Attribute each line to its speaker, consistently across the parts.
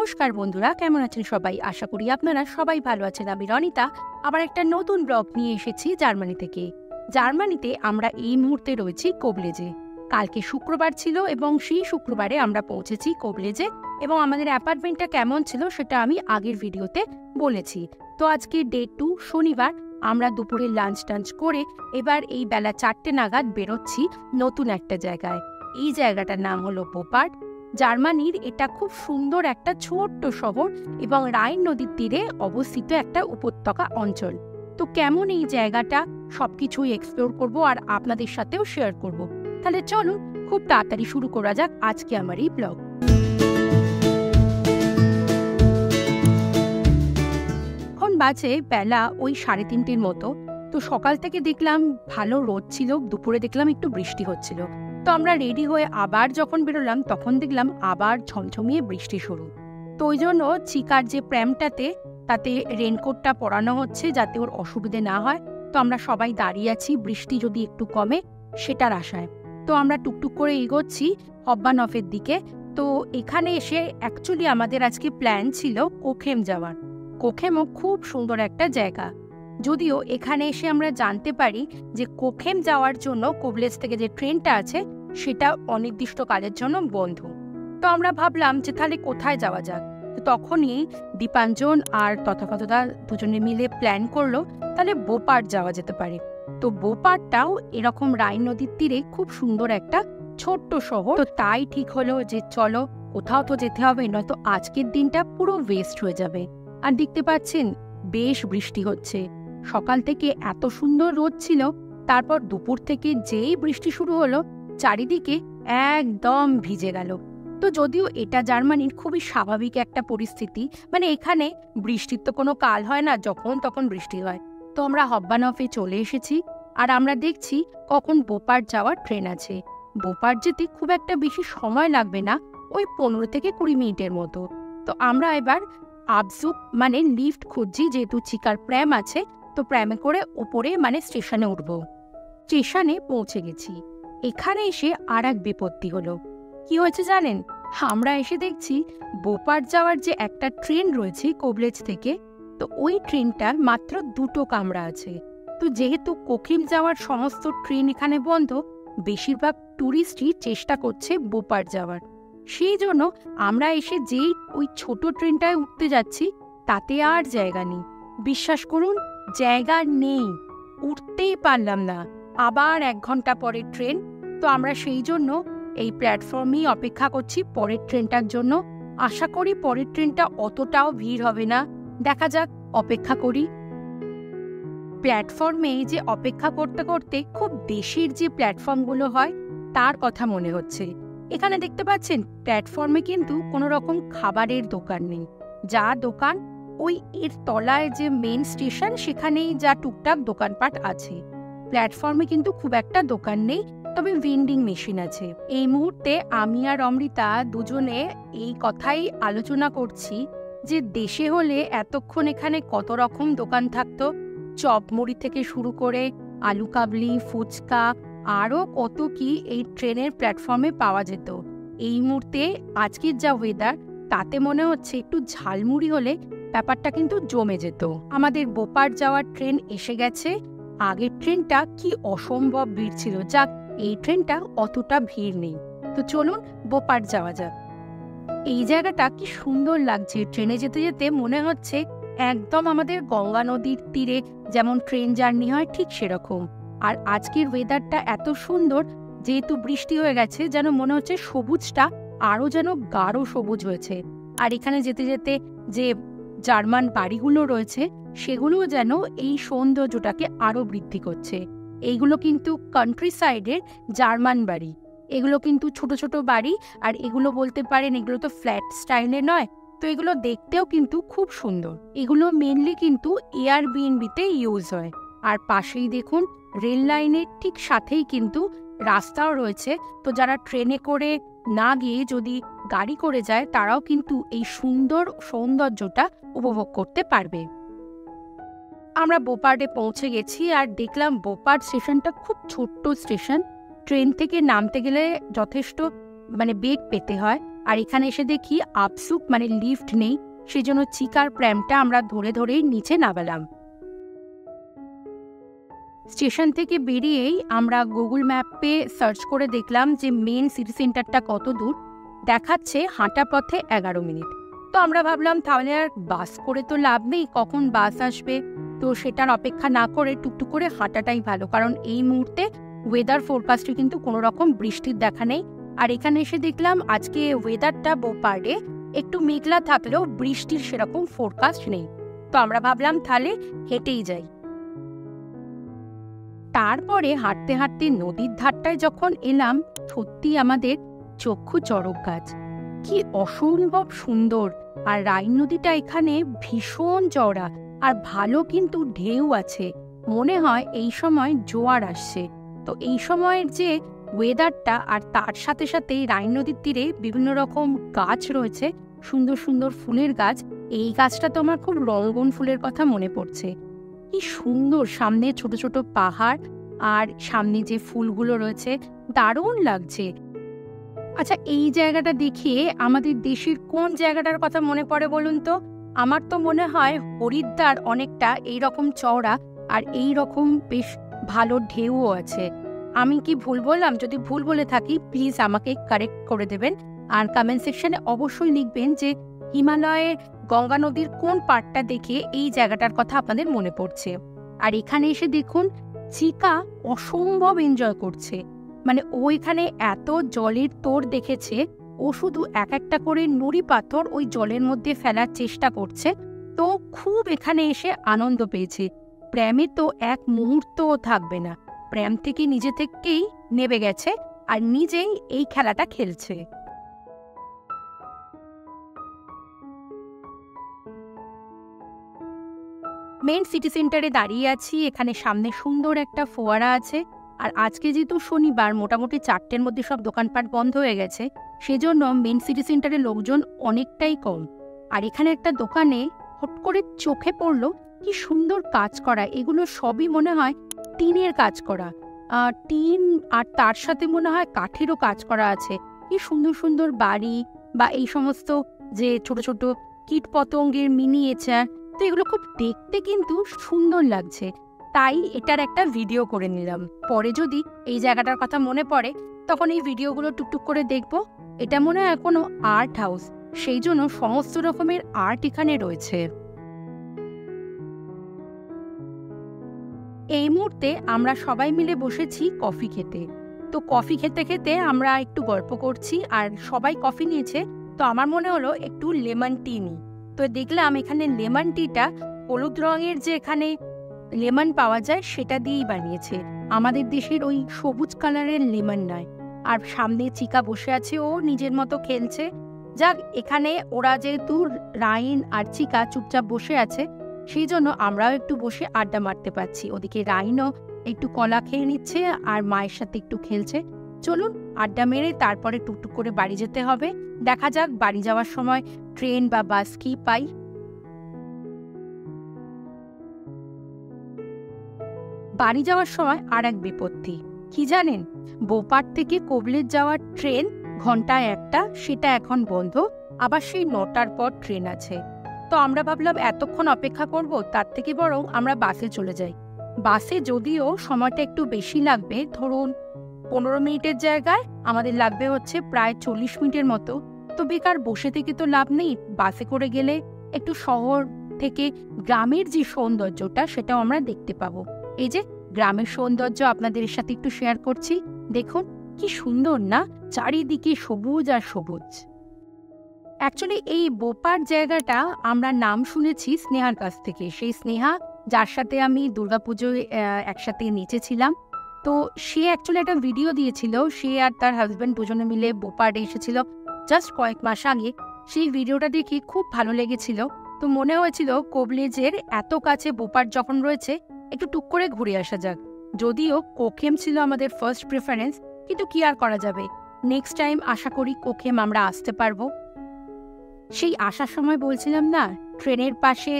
Speaker 1: নমস্কার বন্ধুরা, কেমন আছেন সবাই? আশা করি আপনারা সবাই ভালো আছেন। আমি রনিতা আবার একটা নতুন ব্লগ নিয়ে এসেছি জার্মানি থেকে। জার্মানিতে আমরা এই মুহূর্তে রয়েছি কোবলেজে। কালকে শুক্রবার ছিল এবং সেই শুক্রবারে আমরা পৌঁছেছি কোবলেজে এবং আমাদের অ্যাপার্টমেন্টটা কেমন ছিল সেটা আমি আগের ভিডিওতে বলেছি। তো আজকে ডে 2 শনিবার আমরা দুপুরে লাঞ্চ টাঞ্চ করে এবার এই বেলা 4টে নাগাদ বেরোচ্ছি নতুন একটা জায়গায়। এই জায়গাটার নাম হলো বোপার্ড। জার্মানির এটা খুব সুন্দর একটা ছোট্ট শহর এবং রাইন নদীর তীরে অবস্থিত একটা উপত্যকা অঞ্চল। তো কেমন এই জায়গাটা সবকিছুই এক্সপ্লোর করব আর আপনাদের সাথেও শেয়ার করব। তাহলে চলুন খুব তাড়াতাড়ি শুরু করা যাক আজকে আমার এই ব্লগ। এখন বাজে বেলা ওই 3:30 মতো। তো সকাল থেকে দেখলাম ভালো রোদ ছিল, দুপুরে দেখলাম একটু বৃষ্টি হচ্ছিল। তো আমরা রেডি হয়ে আবার যখন বেরোলাম তখন দেখলাম আবার ঝমঝমিয়ে বৃষ্টি শুরু। তো ওই জন্য চিকার যে প্র্যামটাতে তাতে রেনকোটটা পরানো হচ্ছে যাতে ওর অসুবিধে না হয়। তো আমরা সবাই দাঁড়িয়ে আছি বৃষ্টি যদি একটু কমে সেটার আশায়। তো আমরা টুকটুক করে এগোচ্ছি হব্বানফের দিকে। তো এখানে এসে অ্যাকচুয়ালি আমাদের আজকে প্ল্যান ছিল কোখেম যাওয়ার। কোখেমও খুব সুন্দর একটা জায়গা, যদিও এখানে এসে আমরা জানতে পারি যে কোখেম যাওয়ার জন্য কোবলেজ থেকে যে ট্রেনটা আছে সেটা অনির্দিষ্টকালের জন্য বন্ধ। তো আমরা ভাবলাম যে তাহলে কোথায় যাওয়া যাক। তো তখনই দীপাঞ্জন আর তথাগতদা দুজনে মিলে প্ল্যান করলো তাহলে বোপার্ড যাওয়া যেতে পারে। তো বোপার্ডটাও এরকম রাইন নদীর তীরে খুব সুন্দর একটা ছোট্ট শহর। তো তাই ঠিক হলো যে চলো কোথাও তো যেতে হবে, নয়তো আজকের দিনটা পুরো ওয়েস্ট হয়ে যাবে। আর দেখতে পাচ্ছেন বেশ বৃষ্টি হচ্ছে। সকাল থেকে এত সুন্দর রোদ ছিল, তারপর দুপুর থেকে যেই বৃষ্টি শুরু হলো চারিদিকে একদম ভিজে গেল। তো যদিও এটা জার্মানির খুবই স্বাভাবিক একটা পরিস্থিতি, মানে এখানে বৃষ্টির তো কোনো কাল হয় না, যখন তখন বৃষ্টি হয়। তো আমরা হব্বানফে চলে এসেছি আর আমরা দেখছি কখন বোপার্ড যাওয়ার ট্রেন আছে। বোপার্ড যেতে খুব একটা বেশি সময় লাগবে না, ওই 15 থেকে 20 মিনিটের মতো। তো আমরা এবার আবজুক মানে লিফট খুঁজছি, যেহেতু চিকার প্র্যাম আছে। তো প্র্যামে করে উপরে মানে স্টেশনে উঠব। স্টেশনে পৌঁছে গেছি। এখানে এসে আর এক বিপত্তি হলো। কি হয়েছে জানেন? আমরা এসে দেখছি বোপার্ড যাওয়ার যে একটা ট্রেন রয়েছে কোবলেজ থেকে, তো ওই ট্রেনটার মাত্র 2টো কামরা আছে। তো যেহেতু কোখেম যাওয়ার সমস্ত ট্রেন এখানে বন্ধ, বেশিরভাগ ট্যুরিস্টই চেষ্টা করছে বোপার্ড যাওয়ার। সেই জন্য আমরা এসে যেই ওই ছোট ট্রেনটায় উঠতে যাচ্ছি তাতে আর জায়গা নেই। বিশ্বাস করুন, জায়গা নেই, উঠতেই পারলাম না। আবার 1 ঘন্টা পরের ট্রেন। তো আমরা সেই জন্য এই প্ল্যাটফর্মেই অপেক্ষা করছি পরের ট্রেনটার জন্য। আশা করি পরের ট্রেনটা অতটাও ভিড় হবে না, দেখা যাক, অপেক্ষা করি। প্ল্যাটফর্মে যে অপেক্ষা করতে করতে খুব দেশের যে প্ল্যাটফর্মগুলো হয় তার কথা মনে হচ্ছে। এখানে দেখতে পাচ্ছেন প্ল্যাটফর্মে কিন্তু কোনো রকম খাবারের দোকান নেই। যা দোকান ওই এর তলায় যে মেন স্টেশন সেখানেই যা টুকটাক দোকানপাট আছে। প্ল্যাটফর্মে কিন্তু খুব একটা দোকান নেই, তবে ভেন্ডিং মেশিন আছে। এই মুহূর্তে আমি আর অমৃতা দুজনে এই কথাই আলোচনা করছি যে দেশে হলে এতক্ষণ এখানে কত রকম দোকান থাকতো। চপ মুড়ি থেকে শুরু করে আলু কাবলি, ফুচকা, আরও কত কি এই ট্রেনের প্ল্যাটফর্মে পাওয়া যেত। এই মুহূর্তে আজকের যা ওয়েদার তাতে মনে হচ্ছে একটু ঝালমুড়ি হলে ব্যাপারটা কিন্তু জমে যেত। আমাদের বোপার্ড যাওয়ার ট্রেন এসে গেছে। আগের ট্রেনটা কি অসম্ভব ভিড় ছিল, যাক এই ট্রেনটা অতটা ভিড় নেই। তো চলুন বোপার্ড যাওয়া যাক। এই জায়গাটা কি সুন্দর লাগছে, ট্রেনে যেতে যেতে মনে হচ্ছে একদম আমাদের গঙ্গা নদীর তীরে যেমন ট্রেন জার্নি হয় ঠিক সেরকম। আর আজকের ওয়েদারটা এত সুন্দর, যেহেতু বৃষ্টি হয়ে গেছে যেন মনে হচ্ছে সবুজটা আরও যেন গাঢ় সবুজ হয়েছে। আর এখানে যেতে যেতে যে জার্মান বাড়িগুলো রয়েছে সেগুলোও যেন এই সৌন্দর্যটাকে আরও বৃদ্ধি করছে। এইগুলো কিন্তু কান্ট্রি সাইডের জার্মান বাড়ি। এগুলো কিন্তু ছোট ছোট বাড়ি, আর এগুলো বলতে পারেন এগুলো তো ফ্ল্যাট স্টাইলে নয়। তো এগুলো দেখতেও কিন্তু খুব সুন্দর। এগুলো মেনলি কিন্তু এয়ারবিএনবিতে ইউজ হয়। আর পাশেই দেখুন রেল লাইনের ঠিক সাথেই কিন্তু রাস্তাও রয়েছে। তো যারা ট্রেনে করে না গিয়ে যদি গাড়ি করে যায় তারাও কিন্তু এই সুন্দর সৌন্দর্যটা উপভোগ করতে পারবে। আমরা বোপার্ডে পৌঁছে গেছি আর দেখলাম বোপার্ড স্টেশনটা খুব ছোট্ট স্টেশন। ট্রেন থেকে নামতে গেলে যথেষ্ট বেগ পেতে হয়। আর এখানে এসে দেখি আপসুক মানে লিফট নেই, সেজন্য চিকার প্র্যামটা আমরা ধরে ধরে নিচে নামালাম। স্টেশন থেকে বেরিয়েই আমরা গুগল ম্যাপে সার্চ করে দেখলাম যে মেন সিটি সেন্টারটা কত দূর। দেখাচ্ছে হাঁটা পথে 11 মিনিট। তো আমরা ভাবলাম তাহলে আর বাস করে তো লাভ নেই, কখন বাস আসবে, তো সেটার অপেক্ষা না করে টুকটুক করে হাঁটাটাই ভালো, কারণ এই মুহূর্তে ওয়েদার ফোরকাস্টে কিন্তু কোনো রকম বৃষ্টির দেখা নেই। আর এখানে এসে দেখলাম আজকে ওয়েদারটা বোপারে একটু মেঘলা থাকলেও বৃষ্টির সেরকম ফোরকাস্ট নেই। তো আমরা ভাবলাম তাহলে হেঁটেই যাই। তারপরে হাঁটতে হাঁটতে নদীর ধারটায় যখন এলাম, সত্যি আমাদের চক্ষু চড়ক গাছ, কি অসম্ভব সুন্দর। আর রাইন নদীটা এখানে ভীষণ চওড়া আর ভালো কিন্তু ঢেউ আছে, মনে হয় এই সময় জোয়ার আসছে। তো এই সময়ের যে ওয়েদারটা, আর তার সাথে সাথে রাইন নদীর তীরে বিভিন্ন রকম গাছ রয়েছে, সুন্দর সুন্দর ফুলের গাছ। এই গাছটা তো আমার খুব রঙ্গন ফুলের কথা মনে পড়ছে। কি সুন্দর, সামনে ছোট ছোট পাহাড় আর সামনে যে ফুলগুলো রয়েছে, দারুণ লাগছে। আচ্ছা, এই জায়গাটা দেখিয়ে আমাদের দেশের কোন জায়গাটার কথা মনে পড়ে বলুন তো? আমার তো মনে হয় হরিদ্বার অনেকটা এইরকম চওড়া আর এই রকম বেশ ভালো ঢেউও আছে। আমি কি ভুল বললাম? যদি ভুল বলে থাকি প্লিজ আমাকে কারেক্ট করে দেবেন, আর কমেন্ট সেকশনে অবশ্যই লিখবেন যে হিমালয়ের গঙ্গা নদীর কোন পার্টটা দেখে এই জায়গাটার কথা আপনাদের মনে পড়ছে। আর এখানে এসে দেখুন চিকা অসম্ভব এনজয় করছে, মানে ও এখানে এত জলের তোড় দেখেছে, ও শুধু এক একটা করে নুড়ি পাথর ওই জলের মধ্যে ফেলার চেষ্টা করছে। তো খুব এখানে এসে আনন্দ পেয়েছে। প্রেমে তো এক মুহূর্তও থাকবে না, প্রেম থেকে নিজে থেকেই নেবে গেছে আর নিজেই এই খেলাটা খেলছে। মেন সিটি সেন্টারে দাঁড়িয়ে আছি, এখানে সামনে সুন্দর একটা ফোয়ারা আছে। আর আজকে যেহেতু শনিবার, মোটামুটি 4টের মধ্যে সব দোকানপাট বন্ধ হয়ে গেছে, সেজন্য মেন সিটি সেন্টারে লোকজন অনেকটাই কম। আর এখানে একটা দোকানে হট করে চোখে পড়লো কি সুন্দর কাজ করা, এগুলো সবই মনে হয় টিনের কাজ করা, টিন আর তার সাথে মনে হয় কাঠেরও কাজ করা আছে। কি সুন্দর সুন্দর বাড়ি বা এই সমস্ত যে ছোট ছোট কীট পতঙ্গের মিনিয়েচার, তো এগুলো খুব দেখতে কিন্তু সুন্দর লাগছে, তাই এটার একটা ভিডিও করে নিলাম। পরে যদি এই জায়গাটার কথা মনে পড়ে তখন এই ভিডিওগুলো টুকটুক করে দেখব। এটা মনে হয় কোনো আর্ট হাউস, সেই জন্য সমস্ত রকমের আর্ট এখানে রয়েছে। এই মুহূর্তে আমরা সবাই মিলে বসেছি কফি খেতে। তো কফি খেতে খেতে আমরা একটু গল্প করছি, আর সবাই কফি নিয়েছে, তো আমার মনে হলো একটু লেমন টি নিই। তো দেখলাম এখানে লেমন টিটা হলুদ রঙের যে এখানে লেমন পাওয়া যায় সেটা দিয়েই বানিয়েছে, আমাদের দেশের ওই সবুজ কালারের লেমন নয়। আর সামনে চিকা বসে আছে, ও নিজের মতো খেলছে। যাক, এখানে ওরা যেহেতু রাইন আর চিকা চুপচাপ বসে আছে, সেই জন্য আমরাও একটু বসে আড্ডা মারতে পারছি। ওদিকে রাইনও একটু কলা খেয়ে নিচ্ছে আর মায়ের সাথে একটু খেলছে। চলুন আড্ডা মেরে তারপরে টুকটুক করে বাড়ি যেতে হবে। দেখা যাক বাড়ি যাওয়ার সময় ট্রেন বা বাস কি পাই। বাড়ি যাওয়ার সময় আর এক বিপত্তি কি জানেন? বোপার থেকে কোবলেজ যাওয়ার ট্রেন ঘন্টায় একটা, সেটা এখন বন্ধ। আবার সেই 9টার পর ট্রেন আছে। তো আমরা ভাবলাম এতক্ষণ অপেক্ষা করব, তার থেকে বরং আমরা বাসে চলে যাই। বাসে যদিও সময়টা একটু বেশি লাগবে, ধরুন 15 মিনিটের জায়গায় আমাদের লাগবে হচ্ছে প্রায় 40 মিনিটের মতো। তো বেকার বসে থেকে তো লাভ নেই, বাসে করে গেলে একটু শহর থেকে গ্রামের যে সৌন্দর্যটা সেটাও আমরা দেখতে পাবো। এই যে গ্রামের সৌন্দর্য আপনাদের সাথে একটু শেয়ার করছি, দেখুন কি সুন্দর না, চারিদিকে সবুজ আর সবুজ। অ্যাকচুয়ালি এই বোপার জায়গাটা আমরা নাম শুনেছি স্নেহার কাছ থেকে, সেই স্নেহা যার সাথে আমি দুর্গাপুজোয় একসাথে নেচেছিলাম। তো সে অ্যাকচুয়ালি একটা ভিডিও দিয়েছিল, সে আর তার হাজব্যান্ড দুজনে মিলে বোপারে এসেছিল জাস্ট কয়েক মাস আগে। সেই ভিডিওটা দেখে খুব ভালো লেগেছিল। তো মনে হয়েছিল কোবলেজের এত কাছে বোপার যখন রয়েছে, একটু টুক করে ঘুরে আসা যাক। যদিও কোকেম ছিল আমাদের ফার্স্ট প্রেফারেন্স, কিন্তু কি আর করা যাবে, নেক্সট টাইম আশা করি কোকেম আমরা আসতে পারবো। সেই আসার সময় বলছিলাম না, ট্রেনের পাশে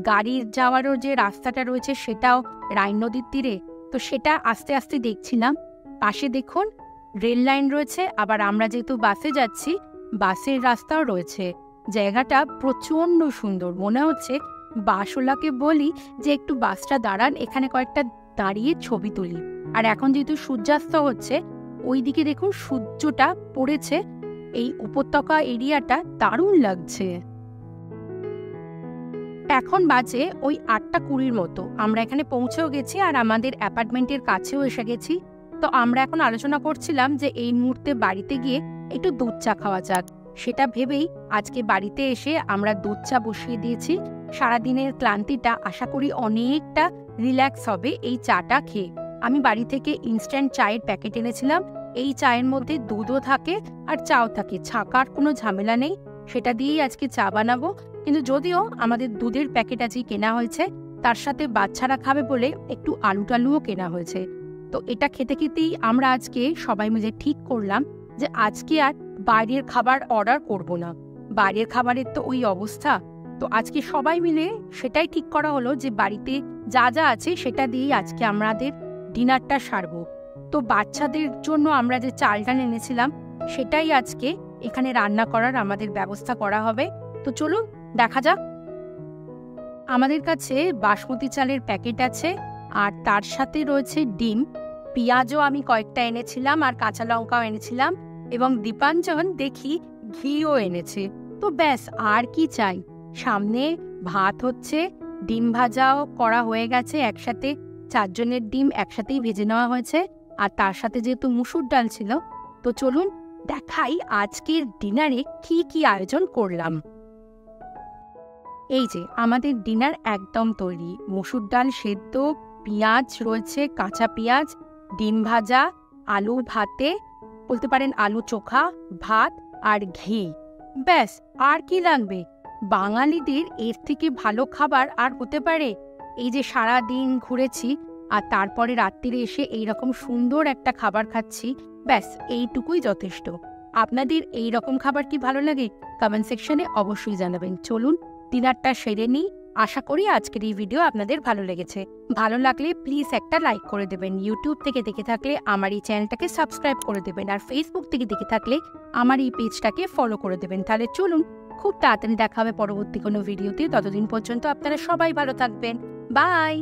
Speaker 1: গাড়ির যাওয়ারও যে রাস্তাটা রয়েছে সেটাও রাইন নদীর তীরে, তো সেটা আস্তে আস্তে দেখছিলাম। পাশে দেখুন রেল লাইন রয়েছে, আবার আমরা যেহেতু বাসে যাচ্ছি বাসের রাস্তাও রয়েছে। জায়গাটা প্রচণ্ড সুন্দর, মনে হচ্ছে বাসওয়ালাকে বলি যে একটু বাসটা দাঁড়ান, এখানে কয়েকটা দাঁড়িয়ে ছবি তুলি। আর এখন যেহেতু সূর্যাস্ত হচ্ছে, ওইদিকে দেখুন সূর্যটা পড়েছে, এই উপত্যকা এরিয়াটা দারুণ লাগছে। এখন বাজে ওই 8:20 মতো। আমরা এখানে পৌঁছেও গেছি আর আমাদের অ্যাপার্টমেন্টের কাছেও এসে গেছি। তো আমরা এখন আলোচনা করছিলাম যে এই মুহূর্তে বাড়িতে গিয়ে একটু দুধ চা খাওয়া যাক। সেটা ভেবেই আজকে বাড়িতে এসে আমরা দুধ চা বসিয়ে দিয়েছি। সারাদিনের ক্লান্তিটা আশা করি অনেকটা রিল্যাক্স হবে এই চাটা খেয়ে। আমি বাড়ি থেকে ইনস্ট্যান্ট চায়ের প্যাকেট এনেছিলাম। এই চায়ের মধ্যে দুধও থাকে আর চাও থাকে, ছাকার কোনো ঝামেলা নেই। সেটা দিয়েই আজকে চা বানাবো। কিন্তু যদিও আমাদের দুধের প্যাকেট আজকে কেনা হয়েছে, তার সাথে বাচ্চারা খাবে বলে একটু আলু টালুও কেনা হয়েছে। তো এটা খেতে খেতেই আমরা আজকে সবাই মিলে ঠিক করলাম যে আজকে আর বাইরের খাবার অর্ডার করব না। বাইরের খাবারের তো ওই অবস্থা। তো আজকে সবাই মিলে সেটাই ঠিক করা হলো যে বাড়িতে যা যা আছে সেটা দিয়েই আজকে আমাদের ডিনারটা সারবো। তো বাচ্চাদের জন্য আমরা যে চালটা এনেছিলাম সেটাই আজকে এখানে রান্না করার আমাদের ব্যবস্থা করা হবে। তো চলুন দেখা যাক। আমাদের কাছে বাসমতি চালের প্যাকেট আছে আর তার সাথে রয়েছে ডিম, পেঁয়াজও আমি কয়েকটা এনেছিলাম আর কাঁচা লঙ্কাও এনেছিলাম, এবং দীপাঞ্জন দেখি ঘিও এনেছে। তো ব্যাস, আর কি চাই। সামনে ভাত হচ্ছে, ডিম ভাজাও করা হয়ে গেছে, একসাথে 4 জনের ডিম একসাথেই ভেজে নেওয়া হয়েছে। আর তার সাথে যেহেতু মুসুর ডাল ছিল, তো চলুন দেখাই আজকের ডিনারে কি কি আয়োজন করলাম। এই যে আমাদের ডিনার একদম তৈরি। মুসুর ডাল সেদ্ধ, পেঁয়াজ রয়েছে, কাঁচা পেঁয়াজ, ডিম ভাজা, আলু ভাতে, বলতে পারেন আলু চোখা, ভাত আর ঘি। ব্যাস, আর কি লাগবে। বাঙালিদের এর থেকে ভালো খাবার আর হতে পারে? এই যে সারা দিন ঘুরেছি আর তারপরে রাত্রিরে এসে এইরকম সুন্দর একটা খাবার খাচ্ছি, ব্যাস এইটুকুই যথেষ্ট। আপনাদের এই রকম খাবার কি ভালো লাগে? কমেন্ট সেকশনে অবশ্যই জানাবেন। চলুন ডিনারটা সেরে নিই। আশা করি আজকের এই ভিডিও আপনাদের ভালো লেগেছে। ভালো লাগলে প্লিজ একটা লাইক করে দেবেন। ইউটিউব থেকে দেখে থাকলে আমার এই চ্যানেলটাকে সাবস্ক্রাইব করে দেবেন, আর ফেসবুক থেকে দেখে থাকলে আমার এই পেজটাকে ফলো করে দেবেন। তাহলে চলুন খুব তাড়াতাড়ি দেখা হবে পরবর্তী কোনো ভিডিওতে। ততদিন পর্যন্ত আপনারা সবাই ভালো থাকবেন। বাই।